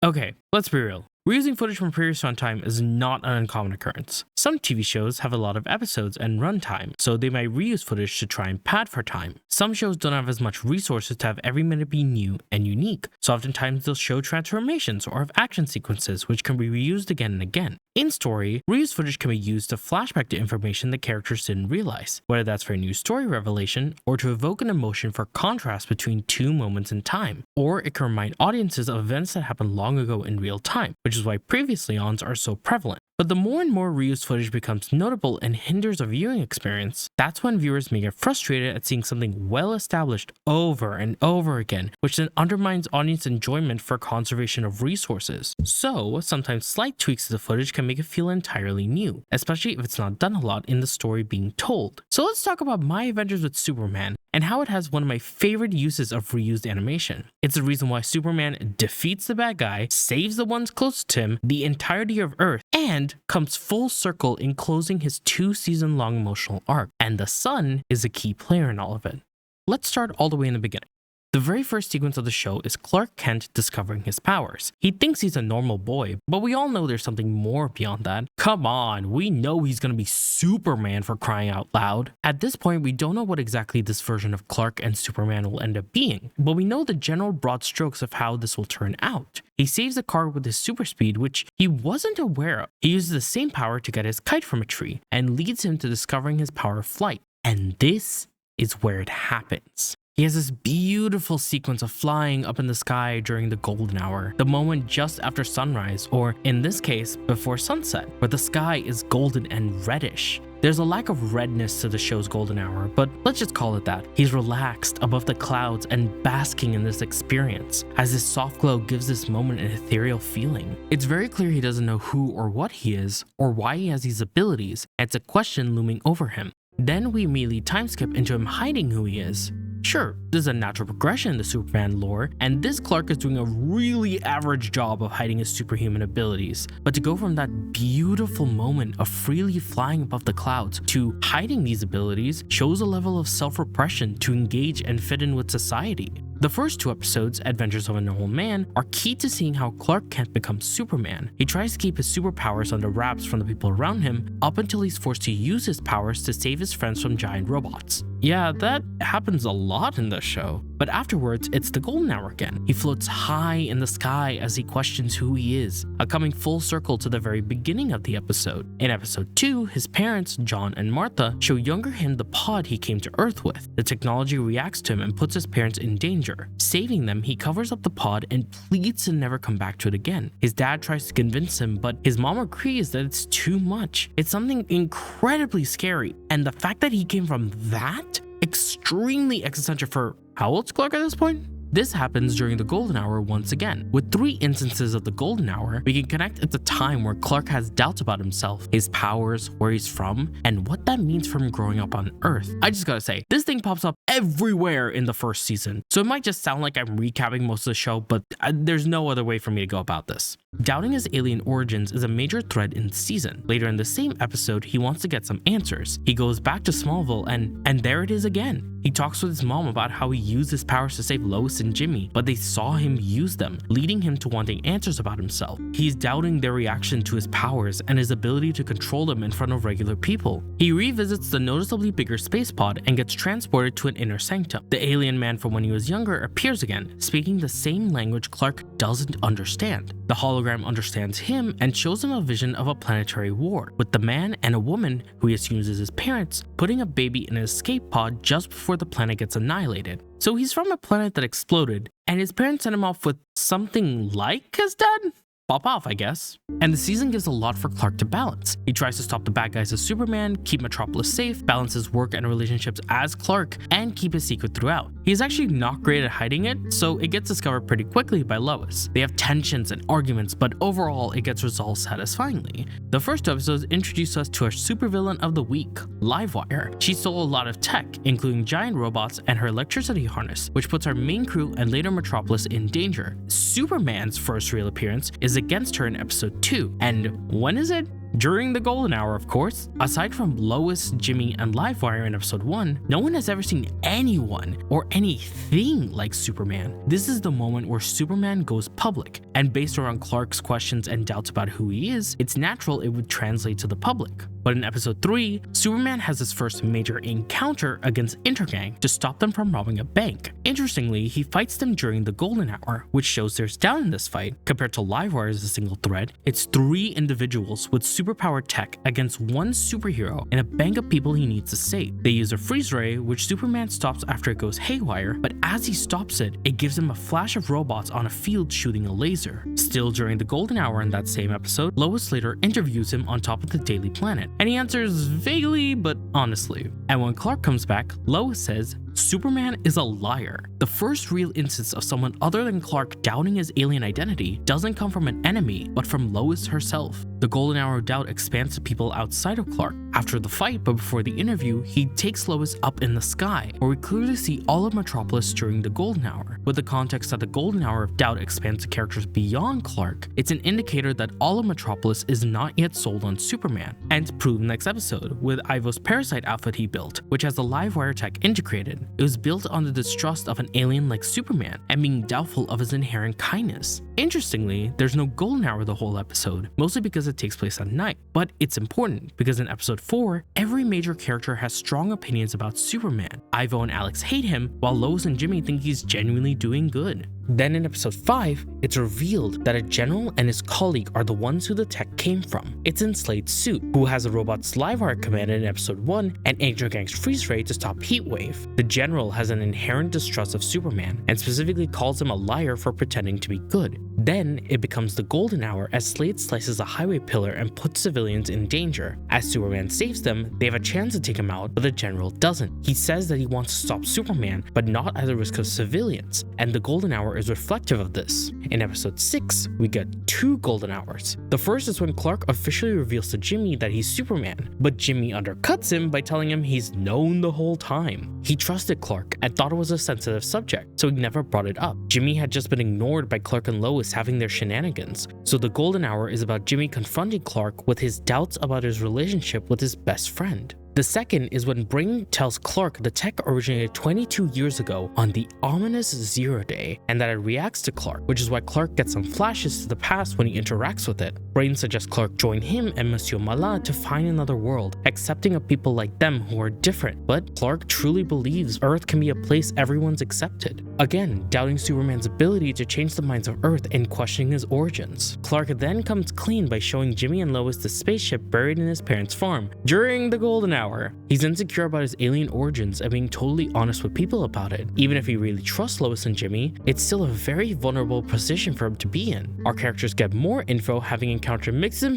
Okay, let's be real. Reusing footage from previous runtime is not an uncommon occurrence. Some TV shows have a lot of episodes and runtime, so they might reuse footage to try and pad for time. Some shows don't have as much resources to have every minute be new and unique, so oftentimes they'll show transformations or have action sequences which can be reused again and again. In story, reused footage can be used to flashback to information the characters didn't realize, whether that's for a new story revelation or to evoke an emotion for contrast between two moments in time, or it can remind audiences of events that happened long ago in real time, which is why previously ons are so prevalent. But the more and more reused footage becomes notable and hinders a viewing experience, that's when viewers may get frustrated at seeing something well established over and over again, which then undermines audience enjoyment for conservation of resources. So, sometimes slight tweaks to the footage can make it feel entirely new, especially if it's not done a lot in the story being told. So let's talk about My Adventures with Superman and how it has one of my favorite uses of reused animation. It's the reason why Superman defeats the bad guy, saves the ones closest to him, the entirety of Earth, and comes full circle in closing his 2-season-long emotional arc. And the sun is a key player in all of it. Let's start all the way in the beginning. The very first sequence of the show is Clark Kent discovering his powers. He thinks he's a normal boy, but we all know there's something more beyond that. Come on, we know he's gonna be Superman, for crying out loud. At this point, we don't know what exactly this version of Clark and Superman will end up being, but we know the general broad strokes of how this will turn out. He saves a car with his super speed, which he wasn't aware of. He uses the same power to get his kite from a tree, and leads him to discovering his power of flight. And this is where it happens. He has this beautiful sequence of flying up in the sky during the golden hour, the moment just after sunrise, or in this case, before sunset, where the sky is golden and reddish. There's a lack of redness to the show's golden hour, but let's just call it that. He's relaxed above the clouds and basking in this experience, as this soft glow gives this moment an ethereal feeling. It's very clear he doesn't know who or what he is, or why he has these abilities, and it's a question looming over him. Then we immediately timeskip into him hiding who he is. Sure, this is a natural progression in the Superman lore, and this Clark is doing a really average job of hiding his superhuman abilities. But to go from that beautiful moment of freely flying above the clouds to hiding these abilities shows a level of self-repression to engage and fit in with society. The first two episodes, Adventures of a Normal Man, are key to seeing how Clark Kent becomes Superman. He tries to keep his superpowers under wraps from the people around him, up until he's forced to use his powers to save his friends from giant robots. Yeah, that happens a lot in this show. But afterwards, it's the golden hour again. He floats high in the sky as he questions who he is, coming full circle to the very beginning of the episode. In episode 2, his parents, John and Martha, show younger him the pod he came to Earth with. The technology reacts to him and puts his parents in danger. Saving them, he covers up the pod and pleads to never come back to it again. His dad tries to convince him, but his mom agrees that it's too much. It's something incredibly scary, and the fact that he came from that, extremely eccentric for how old's Clark at this point? This happens during the golden hour once again. With 3 instances of the golden hour, we can connect at the time where Clark has doubts about himself, his powers, where he's from, and what that means for him growing up on Earth. I just gotta say, this thing pops up everywhere in the first season, so it might just sound like I'm recapping most of the show, but there's no other way for me to go about this. Doubting his alien origins is a major thread in the season. Later in the same episode, he wants to get some answers. He goes back to Smallville and there it is again. He talks with his mom about how he used his powers to save Lois and Jimmy, but they saw him use them, leading him to wanting answers about himself. He's doubting their reaction to his powers and his ability to control them in front of regular people. He revisits the noticeably bigger space pod and gets transported to an inner sanctum. The alien man from when he was younger appears again, speaking the same language Clark doesn't understand. The hologram understands him and shows him a vision of a planetary war, with the man and a woman, who he assumes is his parents, putting a baby in an escape pod just before the planet gets annihilated. So he's from a planet that exploded, and his parents sent him off with something like his dad? Pop off, I guess. And the season gives a lot for Clark to balance. He tries to stop the bad guys as Superman, keep Metropolis safe, balance his work and relationships as Clark, and keep his secret throughout. He's actually not great at hiding it, so it gets discovered pretty quickly by Lois. They have tensions and arguments, but overall it gets resolved satisfyingly. The first 2 episodes introduce us to our supervillain of the week, Livewire. She stole a lot of tech, including giant robots and her electricity harness, which puts our main crew and later Metropolis in danger. Superman's first real appearance is against her in episode 2, and when is it? During the golden hour, of course, aside from Lois, Jimmy, and Livewire in episode 1, no one has ever seen anyone or anything like Superman. This is the moment where Superman goes public, and based around Clark's questions and doubts about who he is, it's natural it would translate to the public. But in episode 3, Superman has his first major encounter against Intergang to stop them from robbing a bank. Interestingly, he fights them during the golden hour, which shows there's doubt in this fight. Compared to Livewire as a single thread, it's 3 individuals with superpowered tech against one superhero and a bank of people he needs to save. They use a freeze ray, which Superman stops after it goes haywire, but as he stops it, it gives him a flash of robots on a field shooting a laser. Still during the golden hour in that same episode, Lois later interviews him on top of the Daily Planet, and he answers vaguely but honestly. And when Clark comes back, Lois says, Superman is a liar. The first real instance of someone other than Clark doubting his alien identity doesn't come from an enemy, but from Lois herself. The golden hour of doubt expands to people outside of Clark. After the fight, but before the interview, he takes Lois up in the sky, where we clearly see all of Metropolis during the golden hour. With the context that the golden hour of doubt expands to characters beyond Clark, it's an indicator that all of Metropolis is not yet sold on Superman. And proved next episode, with Ivo's parasite outfit he built, which has the Livewire tech integrated. It was built on the distrust of an alien like Superman and being doubtful of his inherent kindness. Interestingly, there's no golden hour the whole episode, mostly because it takes place at night, but it's important because in episode 4, every major character has strong opinions about Superman. Ivo and Alex hate him, while Lois and Jimmy think he's genuinely doing good. Then in episode 5, it's revealed that a general and his colleague are the ones who the tech came from. It's in Slade's suit, who has a robot's Livewire command in episode 1 and Intergang's freeze ray to stop Heatwave. The general has an inherent distrust of Superman and specifically calls him a liar for pretending to be good. Then it becomes the golden hour as Slade slices a highway pillar and puts civilians in danger. As Superman saves them, they have a chance to take him out, but the general doesn't. He says that he wants to stop Superman, but not at the risk of civilians, and the golden hour is reflective of this. In episode 6, we get 2 golden hours. The first is when Clark officially reveals to Jimmy that he's Superman, but Jimmy undercuts him by telling him he's known the whole time. He trusted Clark and thought it was a sensitive subject, so he never brought it up. Jimmy had just been ignored by Clark and Lois having their shenanigans, so the golden hour is about Jimmy confronting Clark with his doubts about his relationship with his best friend. The second is when Brain tells Clark the tech originated 22 years ago on the ominous Zero Day, and that it reacts to Clark, which is why Clark gets some flashes to the past when he interacts with it. Brain suggests Clark join him and Monsieur Malin to find another world, accepting of people like them who are different, but Clark truly believes Earth can be a place everyone's accepted. Again, doubting Superman's ability to change the minds of Earth and questioning his origins. Clark then comes clean by showing Jimmy and Lois the spaceship buried in his parents' farm during the golden hour. He's insecure about his alien origins and being totally honest with people about it. Even if he really trusts Lois and Jimmy, it's still a very vulnerable position for him to be in. Our characters get more info having encountered Mr.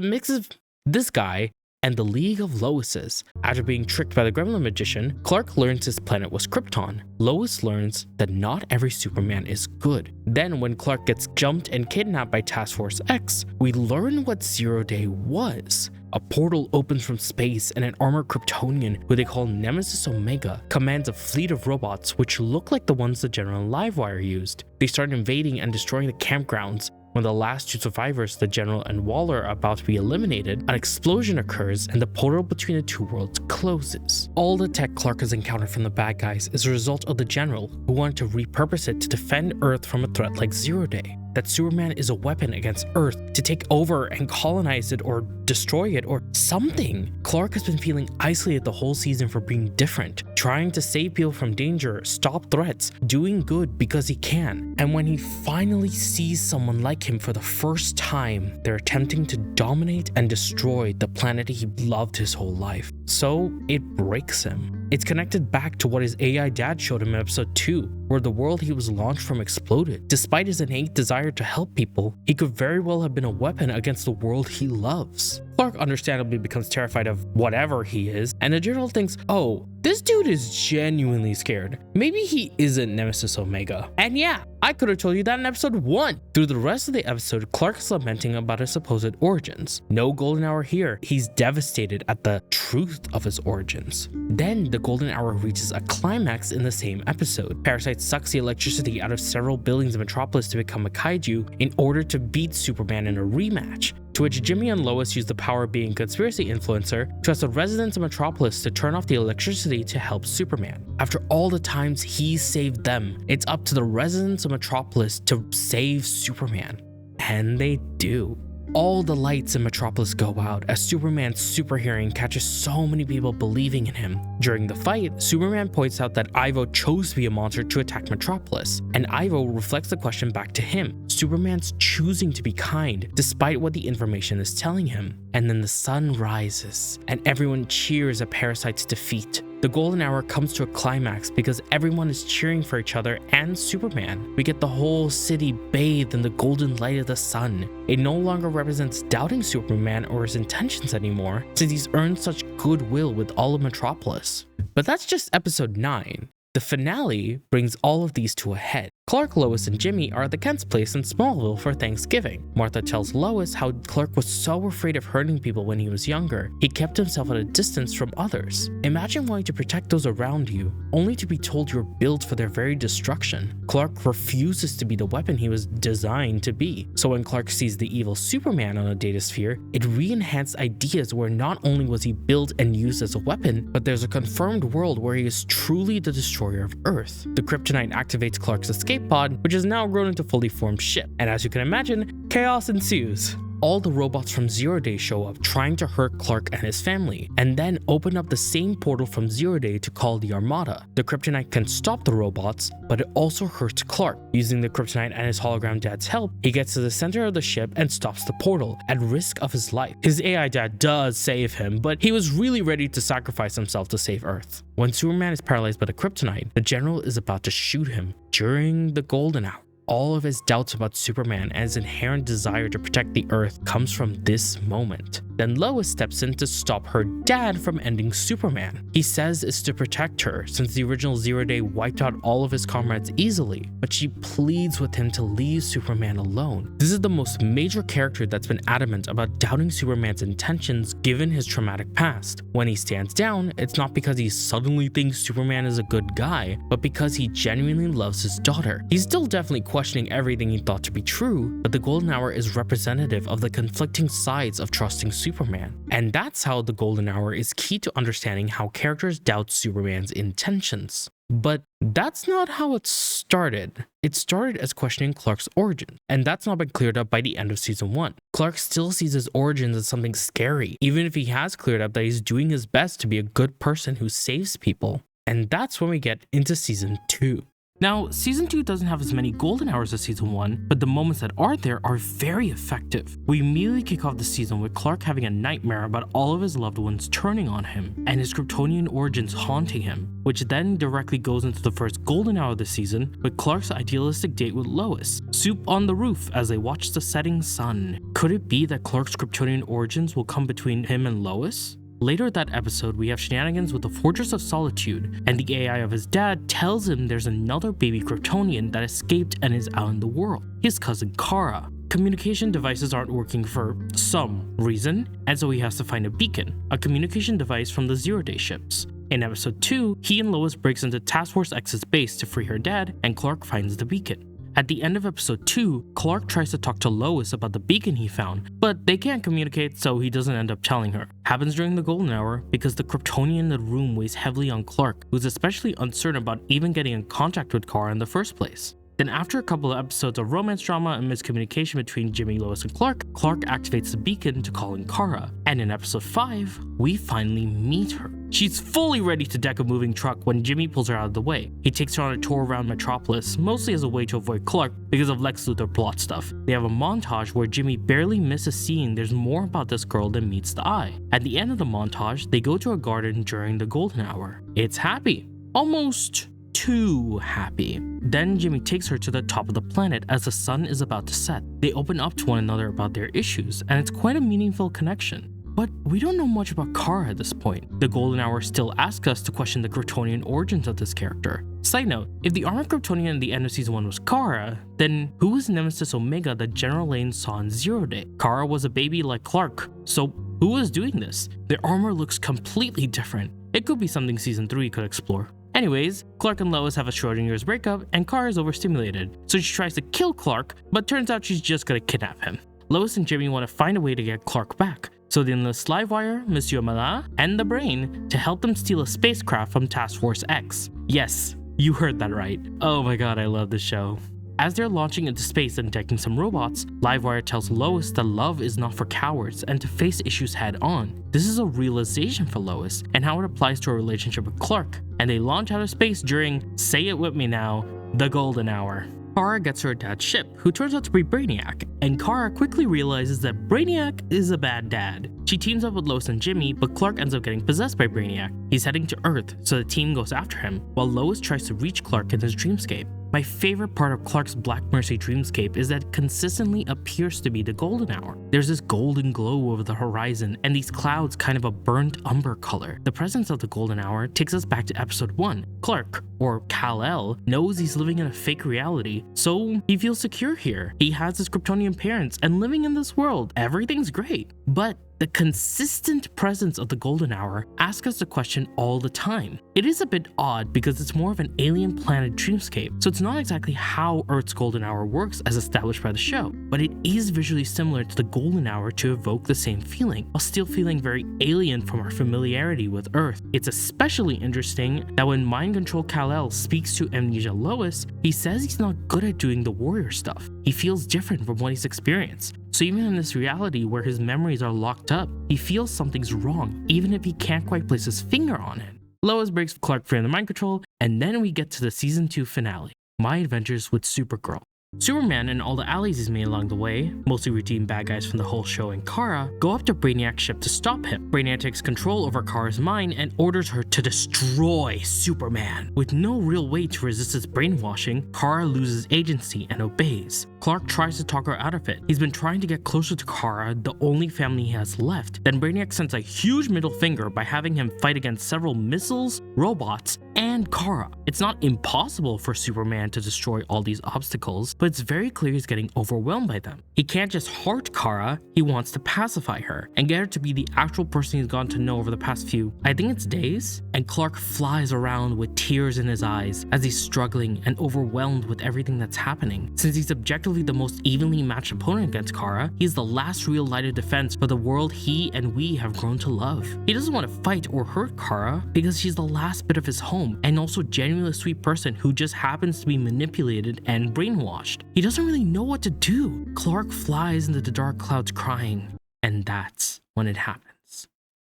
Mixes, this guy, and the League of Loises. After being tricked by the Gremlin magician, Clark learns his planet was Krypton. Lois learns that not every Superman is good. Then when Clark gets jumped and kidnapped by Task Force X, we learn what Zero Day was. A portal opens from space and an armored Kryptonian, who they call Nemesis Omega, commands a fleet of robots which look like the ones the General and Livewire used. They start invading and destroying the campgrounds. When the last 2 survivors, the General and Waller, are about to be eliminated, an explosion occurs and the portal between the 2 worlds closes. All the tech Clark has encountered from the bad guys is a result of the General, who wanted to repurpose it to defend Earth from a threat like Zero Day. That Superman is a weapon against Earth to take over and colonize it or destroy it or something. Clark has been feeling isolated the whole season for being different, trying to save people from danger, stop threats, doing good because he can. And when he finally sees someone like him for the first time, they're attempting to dominate and destroy the planet he loved his whole life. So it breaks him. It's connected back to what his AI dad showed him in episode 2, where the world he was launched from exploded. Despite his innate desire to help people, he could very well have been a weapon against the world he loves. Clark understandably becomes terrified of whatever he is, and the General thinks, oh, this dude is genuinely scared. Maybe he isn't Nemesis Omega. And yeah, I could have told you that in episode 1. Through the rest of the episode, Clark is lamenting about his supposed origins. No golden hour here. He's devastated at the truth of his origins. Then the golden hour reaches a climax in the same episode. Parasite sucks the electricity out of several buildings in Metropolis to become a kaiju in order to beat Superman in a rematch. to which Jimmy and Lois use the power of being a conspiracy influencer to ask the residents of Metropolis to turn off the electricity to help Superman. After all the times he saved them, it's up to the residents of Metropolis to save Superman. And they do. All the lights in Metropolis go out as Superman's super hearing catches so many people believing in him. During the fight, Superman points out that Ivo chose to be a monster to attack Metropolis, and Ivo reflects the question back to him. Superman's choosing to be kind despite what the information is telling him. And then the sun rises, and everyone cheers at Parasite's defeat. The golden hour comes to a climax because everyone is cheering for each other and Superman. We get the whole city bathed in the golden light of the sun. It no longer represents doubting Superman or his intentions anymore, since he's earned such goodwill with all of Metropolis. But that's just episode 9. The finale brings all of these to a head. Clark, Lois, and Jimmy are at the Kent's place in Smallville for Thanksgiving. Martha tells Lois how Clark was so afraid of hurting people when he was younger, he kept himself at a distance from others. Imagine wanting to protect those around you, only to be told you're built for their very destruction. Clark refuses to be the weapon he was designed to be. So when Clark sees the evil Superman on a data sphere, it re-enhanced ideas where not only was he built and used as a weapon, but there's a confirmed world where he is truly the destroyer of Earth. The kryptonite activates Clark's escape pod, which has now grown into a fully formed ship, and as you can imagine, chaos ensues. All the robots from Zero Day show up trying to hurt Clark and his family, and then open up the same portal from Zero Day to call the Armada. The kryptonite can stop the robots, but it also hurts Clark. Using the kryptonite and his hologram dad's help, he gets to the center of the ship and stops the portal, at risk of his life. His AI dad does save him, but he was really ready to sacrifice himself to save Earth. When Superman is paralyzed by the kryptonite, the general is about to shoot him during the golden hour. All of his doubts about Superman and his inherent desire to protect the Earth comes from this moment. Then Lois steps in to stop her dad from ending Superman. He says it's to protect her since the original Zero Day wiped out all of his comrades easily, but she pleads with him to leave Superman alone. This is the most major character that's been adamant about doubting Superman's intentions given his traumatic past. When he stands down, it's not because he suddenly thinks Superman is a good guy, but because he genuinely loves his daughter. He's still definitely questioning everything he thought to be true, but the golden hour is representative of the conflicting sides of trusting Superman. And that's how the golden hour is key to understanding how characters doubt Superman's intentions. But that's not how it started. It started as questioning Clark's origin, and that's not been cleared up by the end of season 1. Clark still sees his origins as something scary, even if he has cleared up that he's doing his best to be a good person who saves people. And that's when we get into season 2. Now, season 2 doesn't have as many golden hours as season 1, but the moments that are there are very effective. We immediately kick off the season with Clark having a nightmare about all of his loved ones turning on him, and his Kryptonian origins haunting him, which then directly goes into the first golden hour of the season with Clark's idealistic date with Lois. Soup on the roof as they watch the setting sun. Could it be that Clark's Kryptonian origins will come between him and Lois? Later that episode, we have shenanigans with the Fortress of Solitude, and the AI of his dad tells him there's another baby Kryptonian that escaped and is out in the world, his cousin Kara. Communication devices aren't working for some reason, and so he has to find a beacon, a communication device from the Zero Day ships. In episode 2, he and Lois breaks into Task Force X's base to free her dad, and Clark finds the beacon. At the end of episode 2, Clark tries to talk to Lois about the beacon he found, but they can't communicate, so he doesn't end up telling her. Happens during the golden hour because the Kryptonian in the room weighs heavily on Clark, who's especially uncertain about even getting in contact with Kara in the first place. Then after a couple of episodes of romance drama and miscommunication between Jimmy, Lois, and Clark activates the beacon to call in Kara. And in episode 5, we finally meet her. She's fully ready to deck a moving truck when Jimmy pulls her out of the way. He takes her on a tour around Metropolis, mostly as a way to avoid Clark because of Lex Luthor plot stuff. They have a montage where Jimmy barely misses seeing there's more about this girl than meets the eye. At the end of the montage, they go to a garden during the golden hour. It's happy. Almost too happy. Then Jimmy takes her to the top of the planet as the sun is about to set. They open up to one another about their issues, and it's quite a meaningful connection. But we don't know much about Kara at this point. The golden hour still asks us to question the Kryptonian origins of this character. Side note, if the armored Kryptonian at the end of season 1 was Kara, then who was Nemesis Omega that General Lane saw in Zero Day? Kara was a baby like Clark, so who was doing this? Their armor looks completely different. It could be something season 3 could explore. Anyways, Clark and Lois have a Schrodinger's breakup, and Kara is overstimulated, so she tries to kill Clark, but turns out she's just gonna kidnap him. Lois and Jimmy want to find a way to get Clark back, so they enlist Livewire, Monsieur Malin, and the Brain to help them steal a spacecraft from Task Force X. Yes, you heard that right. Oh my god, I love this show. As they're launching into space and detecting some robots, Livewire tells Lois that love is not for cowards and to face issues head on. This is a realization for Lois and how it applies to her relationship with Clark, and they launch out of space during, say it with me now, the golden hour. Kara gets her dad's ship, who turns out to be Brainiac, and Kara quickly realizes that Brainiac is a bad dad. She teams up with Lois and Jimmy, but Clark ends up getting possessed by Brainiac. He's heading to Earth, so the team goes after him, while Lois tries to reach Clark in his dreamscape. My favorite part of Clark's Black Mercy dreamscape is that it consistently appears to be the golden hour. There's this golden glow over the horizon, and these clouds kind of a burnt umber color. The presence of the golden hour takes us back to episode 1. Clark, or Kal-El, knows he's living in a fake reality, so he feels secure here. He has his Kryptonian parents, and living in this world, everything's great. But the consistent presence of the golden hour asks us the question all the time. It is a bit odd because it's more of an alien planet dreamscape, so it's not exactly how Earth's golden hour works as established by the show, but it is visually similar to the golden hour to evoke the same feeling, while still feeling very alien from our familiarity with Earth. It's especially interesting that when Mind Control Kal-El speaks to Amnesia Lois, he says he's not good at doing the warrior stuff. He feels different from what he's experienced. So even in this reality where his memories are locked up, he feels something's wrong, even if he can't quite place his finger on it. Lois breaks Clark free of the mind control, and then we get to the season 2 finale, My Adventures with Supergirl. Superman and all the allies he's made along the way, mostly routine bad guys from the whole show and Kara, go up to Brainiac's ship to stop him. Brainiac takes control over Kara's mind and orders her to destroy Superman. With no real way to resist his brainwashing, Kara loses agency and obeys. Clark tries to talk her out of it. He's been trying to get closer to Kara, the only family he has left. Then Brainiac sends a huge middle finger by having him fight against several missiles, robots, and Kara. It's not impossible for Superman to destroy all these obstacles, but it's very clear he's getting overwhelmed by them. He can't just heart Kara, he wants to pacify her and get her to be the actual person he's gotten to know over the past few, I think it's days, and Clark flies around with tears in his eyes as he's struggling and overwhelmed with everything that's happening. Since he's objectively the most evenly matched opponent against Kara, he's the last real line of defense for the world he and we have grown to love. He doesn't want to fight or hurt Kara because she's the last bit of his home and also genuinely a sweet person who just happens to be manipulated and brainwashed. He doesn't really know what to do. Clark flies into the dark clouds crying, and that's when it happens.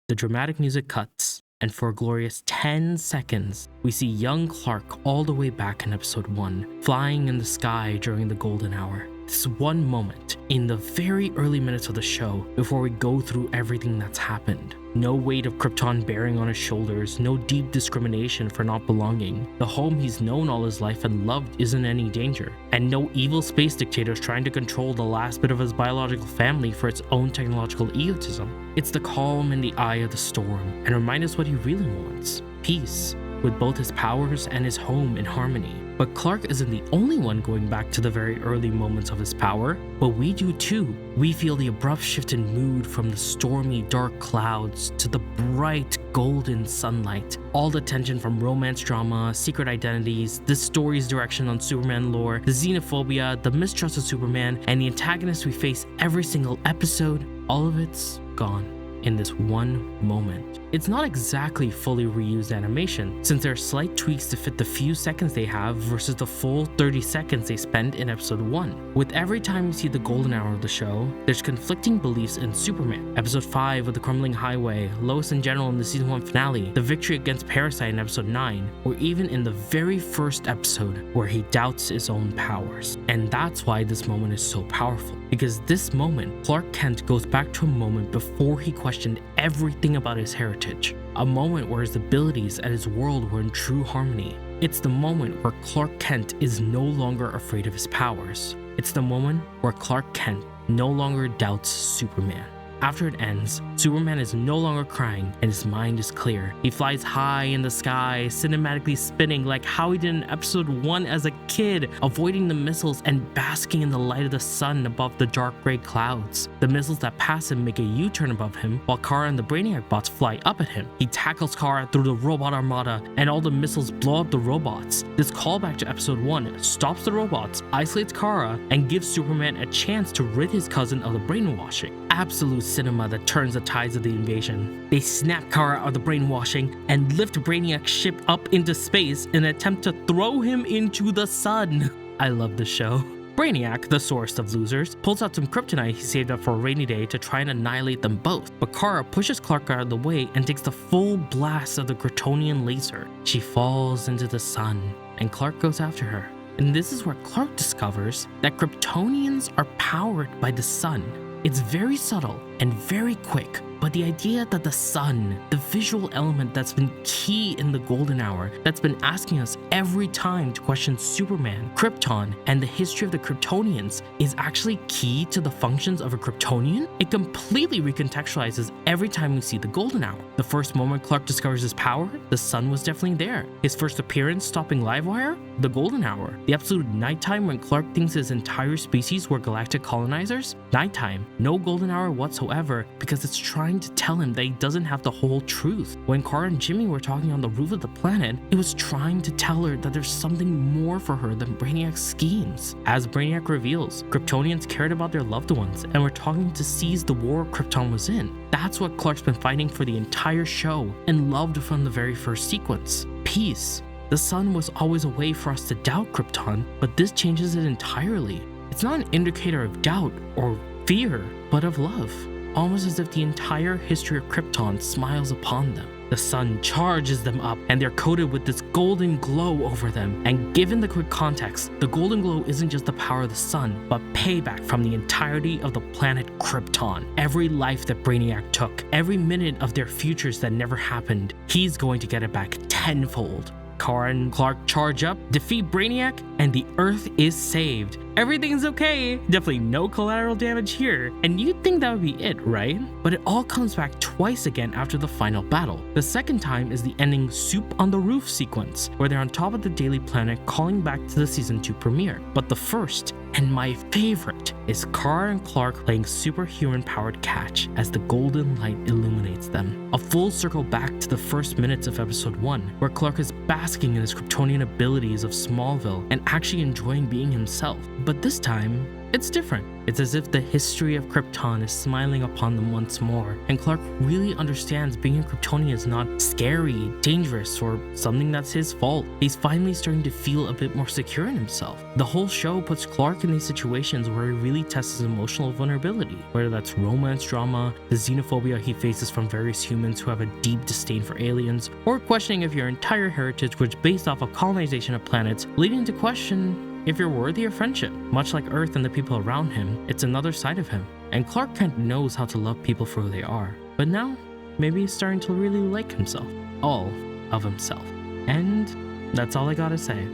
The dramatic music cuts, and for a glorious 10 seconds, we see young Clark all the way back in episode 1, flying in the sky during the golden hour. This one moment in the very early minutes of the show before we go through everything that's happened. No weight of Krypton bearing on his shoulders, no deep discrimination for not belonging. The home he's known all his life and loved isn't any danger, and no evil space dictators trying to control the last bit of his biological family for its own technological egotism. It's the calm in the eye of the storm, and remind us what he really wants: peace, with both his powers and his home in harmony. But Clark isn't the only one going back to the very early moments of his power, but we do too. We feel the abrupt shift in mood from the stormy dark clouds to the bright golden sunlight. All the tension from romance drama, secret identities, this story's direction on Superman lore, the xenophobia, the mistrust of Superman, and the antagonists we face every single episode, all of it's gone in this one moment. It's not exactly fully reused animation, since there are slight tweaks to fit the few seconds they have versus the full 30 seconds they spend in episode 1. With every time you see the golden hour of the show, there's conflicting beliefs in Superman. Episode 5 with the crumbling highway, Lois in general in the season 1 finale, the victory against Parasite in episode 9, or even in the very first episode where he doubts his own powers. And that's why this moment is so powerful, because this moment, Clark Kent goes back to a moment before he questioned everything about his heritage. A moment where his abilities and his world were in true harmony. It's the moment where Clark Kent is no longer afraid of his powers. It's the moment where Clark Kent no longer doubts Superman. After it ends, Superman is no longer crying and his mind is clear. He flies high in the sky, cinematically spinning like how he did in episode 1 as a kid, avoiding the missiles and basking in the light of the sun above the dark gray clouds. The missiles that pass him make a U-turn above him, while Kara and the Brainiac bots fly up at him. He tackles Kara through the robot armada, and all the missiles blow up the robots. This callback to episode 1 stops the robots, isolates Kara, and gives Superman a chance to rid his cousin of the brainwashing. Absolute cinema that turns the tides of the invasion. They snap Kara out of the brainwashing and lift Brainiac's ship up into space in an attempt to throw him into the sun. I love this show. Brainiac, the sorest of losers, pulls out some kryptonite he saved up for a rainy day to try and annihilate them both, but Kara pushes Clark out of the way and takes the full blast of the Kryptonian laser. She falls into the sun, and Clark goes after her. And this is where Clark discovers that Kryptonians are powered by the sun. It's very subtle and very quick, but the idea that the sun, the visual element that's been key in the golden hour, that's been asking us every time to question Superman, Krypton, and the history of the Kryptonians, is actually key to the functions of a Kryptonian, it completely recontextualizes every time we see the golden hour. The first moment Clark discovers his power, the sun was definitely there. His first appearance stopping Livewire, the golden hour. The absolute nighttime when Clark thinks his entire species were galactic colonizers, nighttime. No golden hour whatsoever, because it's trying to tell him that he doesn't have the whole truth. When Kara and Jimmy were talking on the roof of the planet, it was trying to tell her that there's something more for her than Brainiac's schemes. As Brainiac reveals, Kryptonians cared about their loved ones and were talking to seize the war Krypton was in. That's what Clark's been fighting for the entire show and loved from the very first sequence. Peace. The sun was always a way for us to doubt Krypton, but this changes it entirely. It's not an indicator of doubt or fear, but of love. Almost as if the entire history of Krypton smiles upon them. The sun charges them up, and they're coated with this golden glow over them. And given the quick context, the golden glow isn't just the power of the sun, but payback from the entirety of the planet Krypton. Every life that Brainiac took, every minute of their futures that never happened, he's going to get it back tenfold. Kara and Clark charge up, defeat Brainiac, and the Earth is saved. Everything's okay. Definitely no collateral damage here. And you'd think that would be it, right? But it all comes back twice again after the final battle. The second time is the ending Soup on the Roof sequence, where they're on top of the Daily Planet calling back to the season 2 premiere. But the first, and my favorite, is Kara and Clark playing superhuman powered catch as the golden light illuminates them. A full circle back to the first minutes of episode 1, where Clark is basking in his Kryptonian abilities of Smallville and actually enjoying being himself. But this time, it's different. It's as if the history of Krypton is smiling upon them once more, and Clark really understands being a Kryptonian is not scary, dangerous, or something that's his fault. He's finally starting to feel a bit more secure in himself. The whole show puts Clark in these situations where he really tests his emotional vulnerability, whether that's romance drama, the xenophobia he faces from various humans who have a deep disdain for aliens, or questioning if your entire heritage was based off of colonization of planets, leading to question if you're worthy of friendship. Much like Earth and the people around him, it's another side of him. And Clark Kent knows how to love people for who they are. But now, maybe he's starting to really like himself. All of himself. And that's all I gotta say.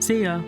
See ya!